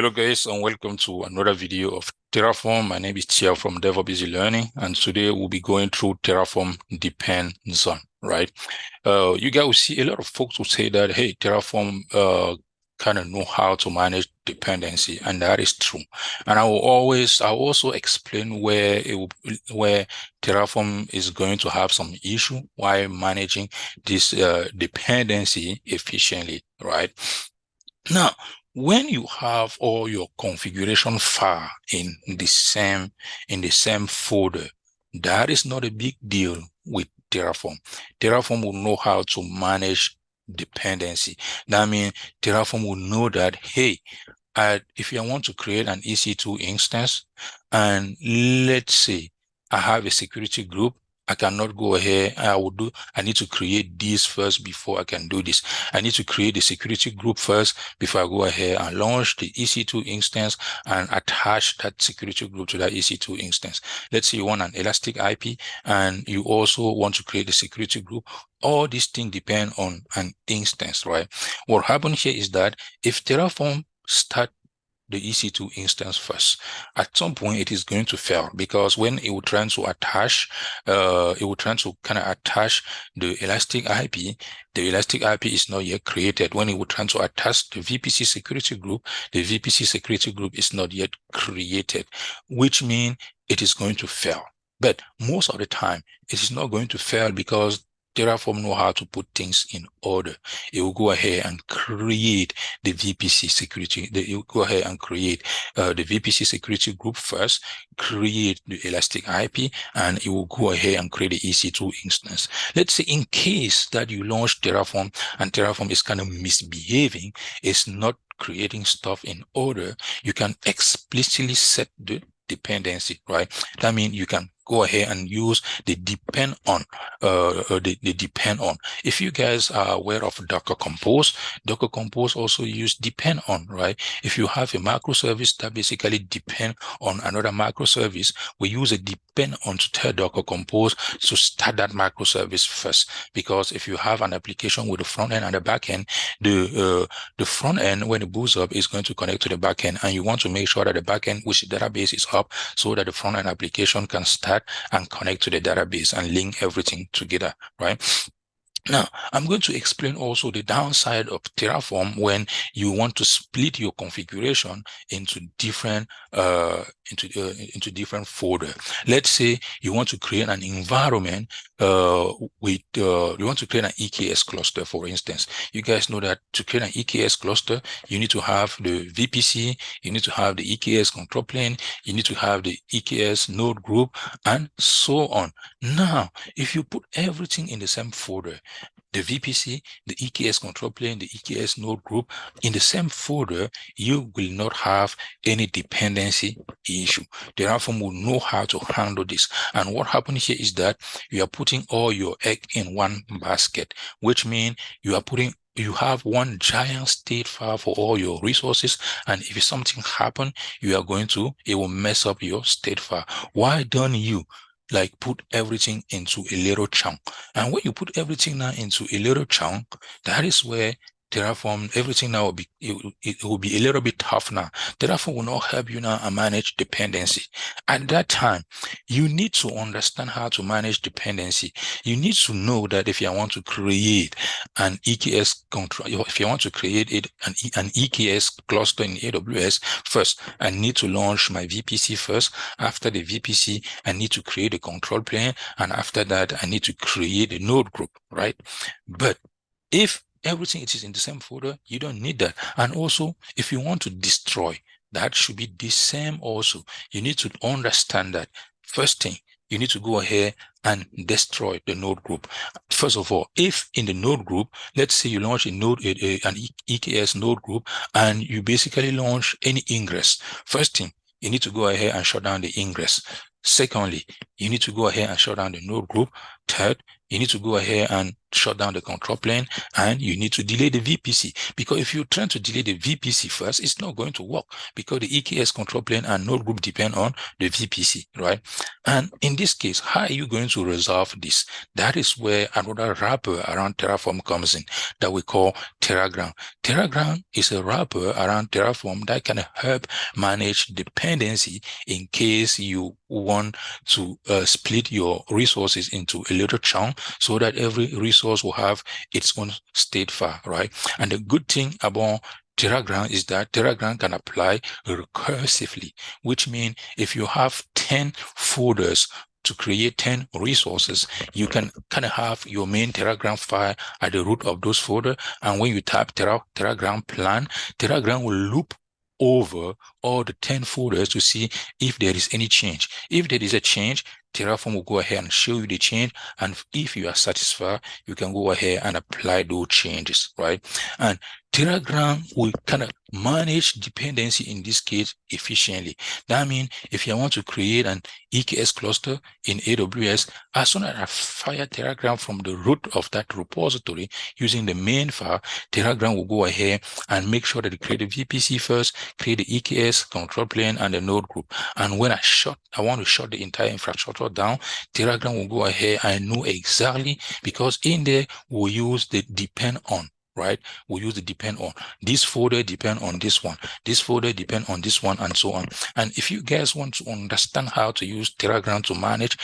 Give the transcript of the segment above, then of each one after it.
Hello guys, and welcome to another video of Terraform. My name is Tia from DevOps Easy Learning, and today we'll be going through Terraform depend zone, right? You guys will see a lot of folks will say that, hey, Terraform kind of know how to manage dependency, and that is true. And I'll also explain where where Terraform is going to have some issue while managing this dependency efficiently, right? Now, when you have all your configuration file in the same folder, that is not a big deal with Terraform. Terraform will know how to manage dependency. That means Terraform will know that, hey, if I want to create an EC2 instance, and let's say I have a security group, I cannot go ahead. I need to create this first before I can do this. I need to create the security group first before I go ahead and launch the EC2 instance and attach that security group to that EC2 instance. Let's say you want an elastic IP and you also want to create a security group. All these things depend on an instance, right? What happens here is that if Terraform start the EC2 instance first, at some point it is going to fail, because when it will try to attach, it will try to kind of attach the elastic IP. The elastic IP is not yet created. When it will try to attach the VPC security group, the VPC security group is not yet created, which means it is going to fail. But most of the time, it is not going to fail because Terraform know how to put things in order. It will go ahead and create the VPC security. It will go ahead and create the VPC security group first, create the elastic IP, and it will go ahead and create the EC2 instance. Let's say in case that you launch Terraform and Terraform is kind of misbehaving, it's not creating stuff in order, you can explicitly set the dependency, right? That means you can go ahead and use the depend on, the depend on. If you guys are aware of Docker Compose also use depend on, right? If you have a microservice that basically depend on another microservice, we use a depend on to tell Docker Compose to start that microservice first. Because if you have an application with the front end and the back end, the front end, when it boots up, is going to connect to the back end, and you want to make sure that the back end, which the database, is up so that the front end application can start and connect to the database and link everything together, right? Now, I'm going to explain also the downside of Terraform when you want to split your configuration into different different folder. Let's say you want to create an environment you want to create an EKS cluster, for instance. You guys know that to create an EKS cluster, you need to have the VPC, you need to have the EKS control plane, you need to have the EKS node group, and so on. Now, if you put everything in the same folder, the VPC, the EKS control plane, the EKS node group in the same folder, you will not have any dependency issue. Terraform will know how to handle this. And what happens here is that you are putting all your egg in one basket, which means you have one giant state file for all your resources. And if something happens, it will mess up your state file. Why don't you put everything into a little chunk? And when you put everything now into a little chunk, that is where Terraform, everything now it will be a little bit tough now. Terraform will not help you now and manage dependency. At that time, you need to understand how to manage dependency. You need to know that if you want to create an EKS control, if you want to create an EKS cluster in AWS, first, I need to launch my VPC first. After the VPC, I need to create a control plane. And after that, I need to create a node group, right? But if everything is in the same folder, you don't need that. And also, if you want to destroy, that should be the same also. You need to understand that. First thing, you need to go ahead and destroy the node group. First of all, if in the node group, let's say you launch an EKS node group, and you basically launch any ingress, first thing, you need to go ahead and shut down the ingress. Secondly, you need to go ahead and shut down the node group. Third, you need to go ahead and shut down the control plane, and you need to delay the VPC. Because if you're trying to delay the VPC first, it's not going to work because the EKS control plane and node group depend on the VPC, right? And in this case, how are you going to resolve this? That is where another wrapper around Terraform comes in that we call Terragram. Terragram is a wrapper around Terraform that can help manage dependency in case you want to split your resources into a little chunk so that every resource will have its own state file, right? And the good thing about Terragram is that Terragram can apply recursively, which means if you have 10 folders to create 10 resources, you can kind of have your main Terragram file at the root of those folders. And when you type Terragram plan, Terragram will loop over all the 10 folders to see if there is any change. If there is a change, Terraform will go ahead and show you the change. And if you are satisfied, you can go ahead and apply those changes, right? And Terragram will kind of manage dependency in this case efficiently. That means if you want to create an EKS cluster in AWS, as soon as I fire Terragram from the root of that repository using the main file, Terragram will go ahead and make sure that it create the VPC first, create the EKS control plane and the node group. And when I want to shut the entire infrastructure down, Terragram will go ahead and know exactly, because in there we'll use the depend on, right? We use the depend on. This folder depend on this one. This folder depend on this one, and so on. And if you guys want to understand how to use Terragram to manage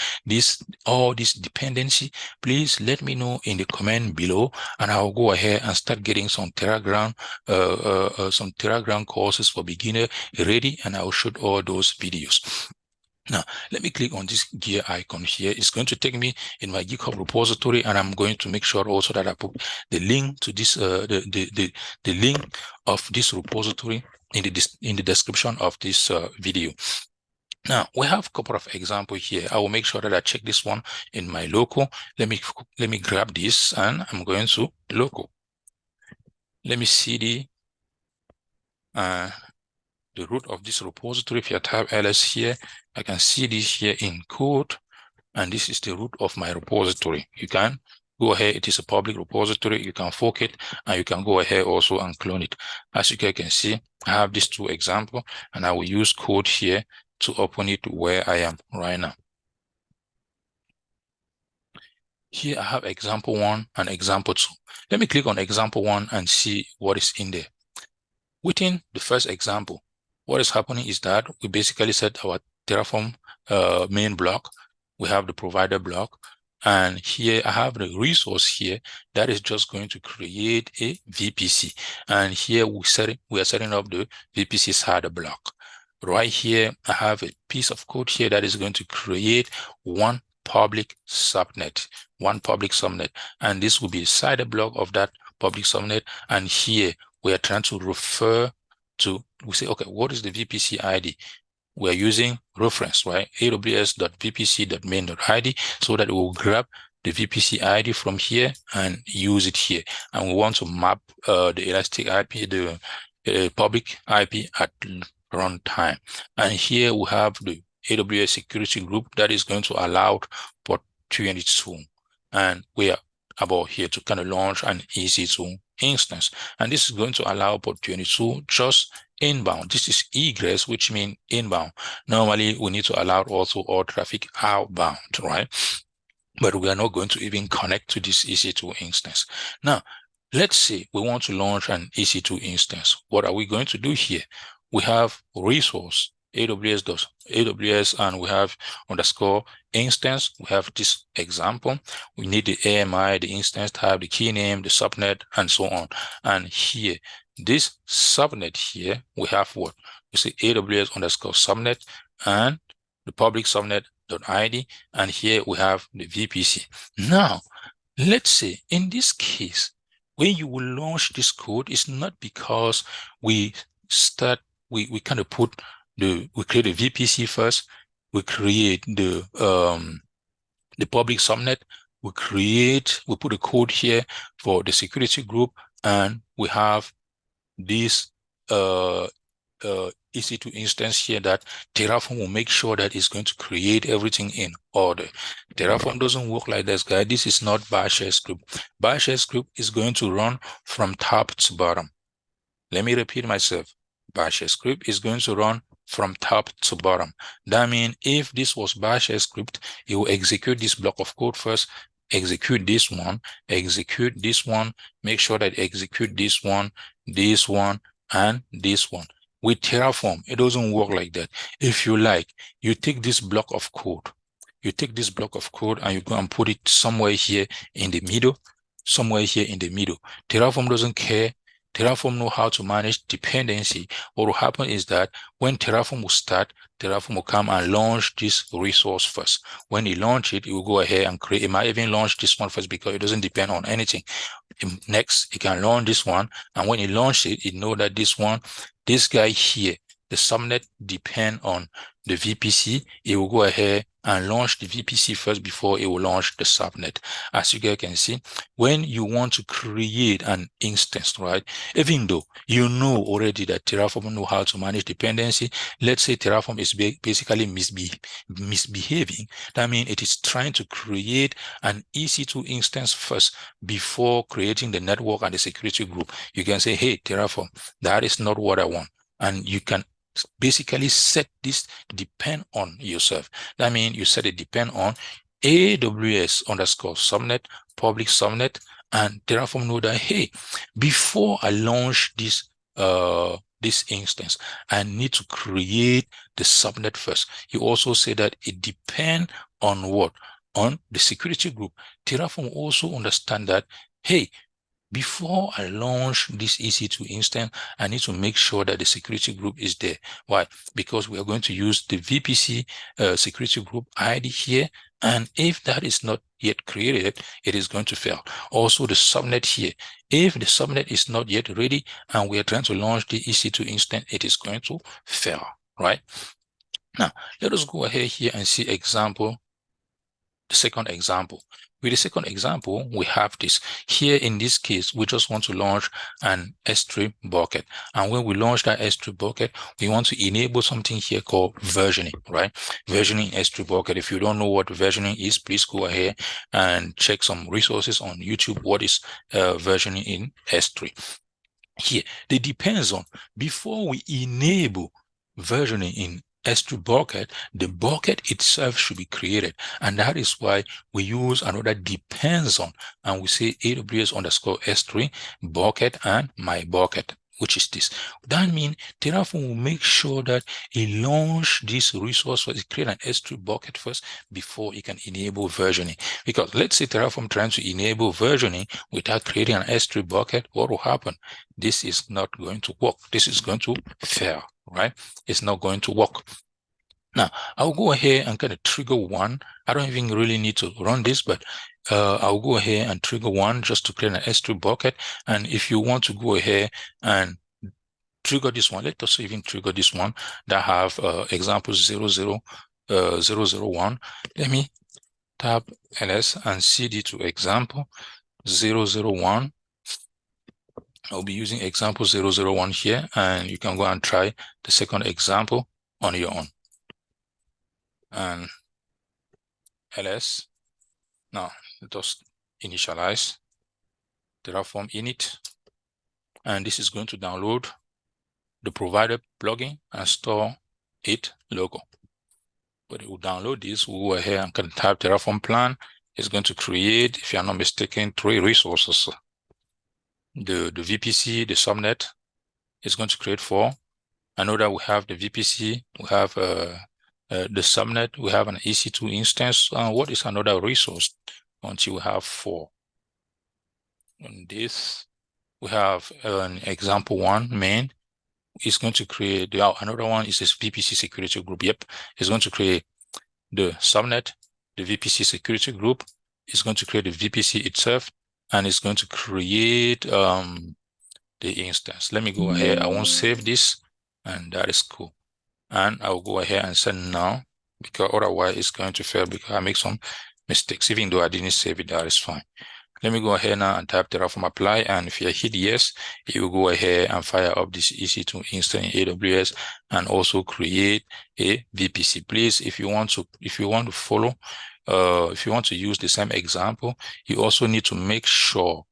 all this dependency, please let me know in the comment below, and I'll go ahead and start getting some Terragram courses for beginner ready, and I'll shoot all those videos. Now, let me click on this gear icon here. It's going to take me in my GitHub repository, and I'm going to make sure also that I put the link to this, the link of this repository in the description of this video. Now, we have a couple of examples here. I will make sure that I check this one in my local. Let me grab this, and I'm going to local. Let me see the root of this repository. If you type ls here, I can see this here in code, and this is the root of my repository. You can go ahead. It is a public repository. You can fork it, and you can go ahead also and clone it. As you can see, I have these two examples, and I will use code here to open it where I am right now. Here I have example 1 and example 2. Let me click on example 1 and see what is in there. Within the first example, what is happening is that we basically set our Terraform main block. We have the provider block, and here I have the resource here that is just going to create a VPC. And here we are setting up the VPC side block. Right here, I have a piece of code here that is going to create one public subnet, and this will be a side block of that public subnet. And here we are trying to refer to, we say, okay, what is the VPC ID? We're using reference, right? aws.vpc.main.id, so that it will grab the VPC ID from here and use it here. And we want to map the elastic IP, the public IP at runtime. And here we have the AWS security group that is going to allow port 22. And we are about here to kind of launch an EC2 instance. And this is going to allow port 22 just inbound. This is egress, which means inbound. Normally, we need to allow also all traffic outbound, right? But we are not going to even connect to this EC2 instance. Now, let's say we want to launch an EC2 instance. What are we going to do here? We have resource, AWS, and we have underscore instance. We have this example. We need the AMI, the instance type, the key name, the subnet, and so on. And here, this subnet here, we have what? We say AWS underscore subnet and the public subnet.id. And here we have the VPC. Now, let's say in this case, when you will launch this code, it's not because we kind of we create a VPC first, we create the public subnet, we put a code here for the security group, and we have this EC2 instance here that Terraform will make sure that it's going to create everything in order. Terraform doesn't work like this, guys. This is not Bash script. Bash script is going to run from top to bottom. Let me repeat myself. Bash script is going to run from top to bottom. That means if this was Bash script, it will execute this block of code first, execute this one, make sure that execute this one, and this one. With Terraform, it doesn't work like that. If you like, you take this block of code, and you go and put it somewhere here in the middle, Terraform doesn't care. Terraform know how to manage dependency. What will happen is that when Terraform will start, Terraform will come and launch this resource first. When it launch it will go ahead and create. It might even launch this one first because it doesn't depend on anything. Next, it can launch this one, and when it launches it, it know that this guy here, the subnet depend on the VPC. It will go ahead and launch the VPC first before it will launch the subnet. As you guys can see, when you want to create an instance, right? Even though you know already that Terraform know how to manage dependency, let's say Terraform is basically misbehaving. That means it is trying to create an EC2 instance first before creating the network and the security group. You can say, hey, Terraform, that is not what I want. And you can basically set this depend on yourself. That means you set it depend on AWS_subnet, public subnet, and Terraform know that, hey, before I launch this instance, I need to create the subnet first. You also say that it depends on what? On the security group. Terraform also understand that, hey, before I launch this EC2 instance, I need to make sure that the security group is there. Why? Because we are going to use the VPC security group ID here. And if that is not yet created, it is going to fail. Also the subnet here. If the subnet is not yet ready and we are trying to launch the EC2 instance, it is going to fail, right? Now, let us go ahead here and see example. The second example. With the second example, we have this. Here in this case, we just want to launch an S3 bucket. And when we launch that S3 bucket, we want to enable something here called versioning, right? Versioning S3 bucket. If you don't know what versioning is, please go ahead and check some resources on YouTube. What is versioning in S3? Here, it depends on, before we enable versioning in S3 bucket, the bucket itself should be created. And that is why we use another depends on, and we say AWS_S3 bucket and my bucket, which is this. That means Terraform will make sure that it launch this resource first, it create an S3 bucket first before it can enable versioning. Because let's say Terraform trying to enable versioning without creating an S3 bucket, what will happen? This is not going to work. This is going to fail, right? It's not going to work. Now, I'll go ahead and kind of trigger one. I don't even really need to run this, but I'll go ahead and trigger one just to create an S3 bucket. And if you want to go ahead and trigger this one, let us even trigger this one that have example 001. Let me tab ls and cd to example 001. I'll be using example 001 here, and you can go and try the second example on your own. And ls. Now let us initialize Terraform init, and this is going to download the provided plugin and store it local. But it will download this. We'll go ahead and can type Terraform plan. It's going to create, if I'm not mistaken, 3 resources. The VPC, the subnet is going to create 4. I know that we have the VPC, we have the subnet, we have an EC2 instance. What is another resource? Until we have 4. In this, we have an example 1 main. It's going to create another one is this VPC security group. Yep, it's going to create the subnet, the VPC security group. It's going to create the VPC itself, and it's going to create the instance. Let me go ahead. I won't save this, and that is cool. And I'll go ahead and send now, because otherwise it's going to fail because I make some mistakes. Even though I didn't save it, that is fine. let me go ahead now and type Terraform apply. And if you hit yes, it will go ahead and fire up this EC2 instance in AWS and also create a VPC. Please, if you want to follow, if you want to use the same example, you also need to make sure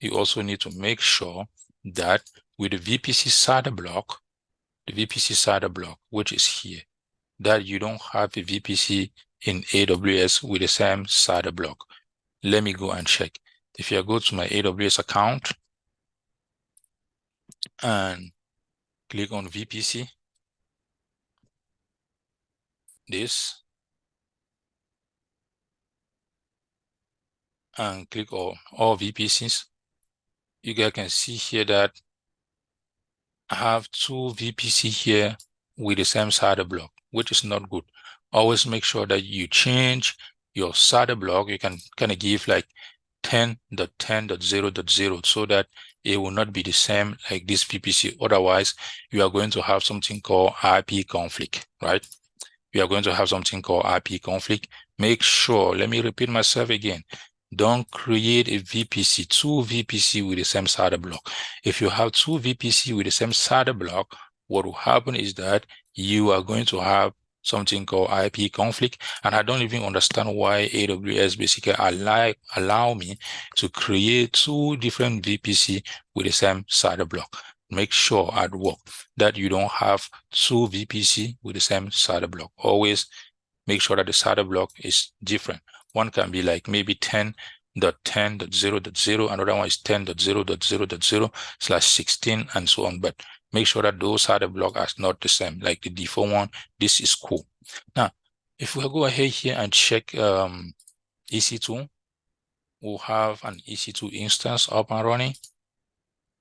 that with the VPC SADA block, which is here, that you don't have a VPC in AWS with the same SADA block. Let me go and check. If I go to my AWS account and click on VPC, this, and click on all VPCs, you guys can see here that I have 2 VPC here with the same SADA block, which is not good. Always make sure that you change your SADA block. You can kind of give like 10.10.0.0 so that it will not be the same like this VPC. Otherwise, you are going to have something called IP conflict, right? You are going to have something called IP conflict. Make sure, let me repeat myself again. Don't create a VPC, 2 VPC with the same SADA block. If you have 2 VPC with the same SADA block, what will happen is that you are going to have something called IP conflict. And I don't even understand why AWS basically allow me to create 2 different VPC with the same SADA block. Make sure at work that you don't have 2 VPC with the same SADA block. Always make sure that the SADA block is different. One can be like maybe 10.10.0.0, another one is 10.0.0.0/16 and so on. But make sure that those SADA blocks are not the same, like the default one. This is cool. Now, if we go ahead here and check EC2, we'll have an EC2 instance up and running,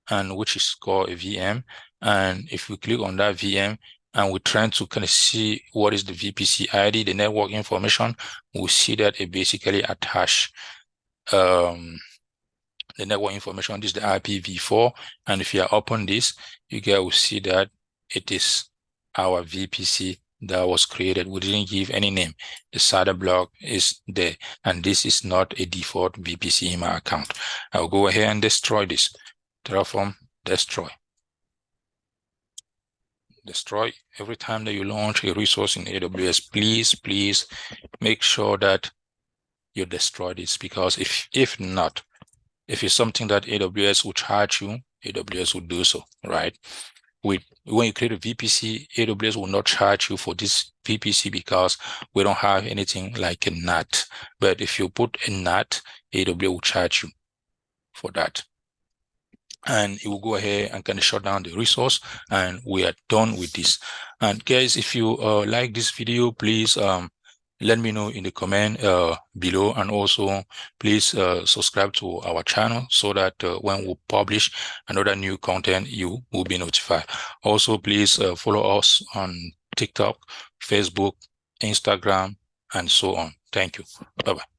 and which is called a VM. And if we click on that VM and we're trying to kind of see what is the VPC ID, the network information, we'll see that it basically attach the network information. This is the IPv4. And if you open this, you guys will see that it is our VPC that was created. We didn't give any name. The SADA block is there, and this is not a default VPC in my account. I'll go ahead and destroy this. Terraform destroy. Destroy. Every time that you launch a resource in AWS, please make sure that you destroy this, because if not, if it's something that AWS will charge you, AWS will do so, right? When you create a VPC, AWS will not charge you for this VPC because we don't have anything like a NAT. But if you put a NAT, AWS will charge you for that. And it will go ahead and kind of shut down the resource, and we are done with this. And guys, if you like this video, please let me know in the comment below, and also please subscribe to our channel so that when we publish another new content, you will be notified. Also, please follow us on TikTok, Facebook, Instagram, and so on. Thank you. Bye-bye.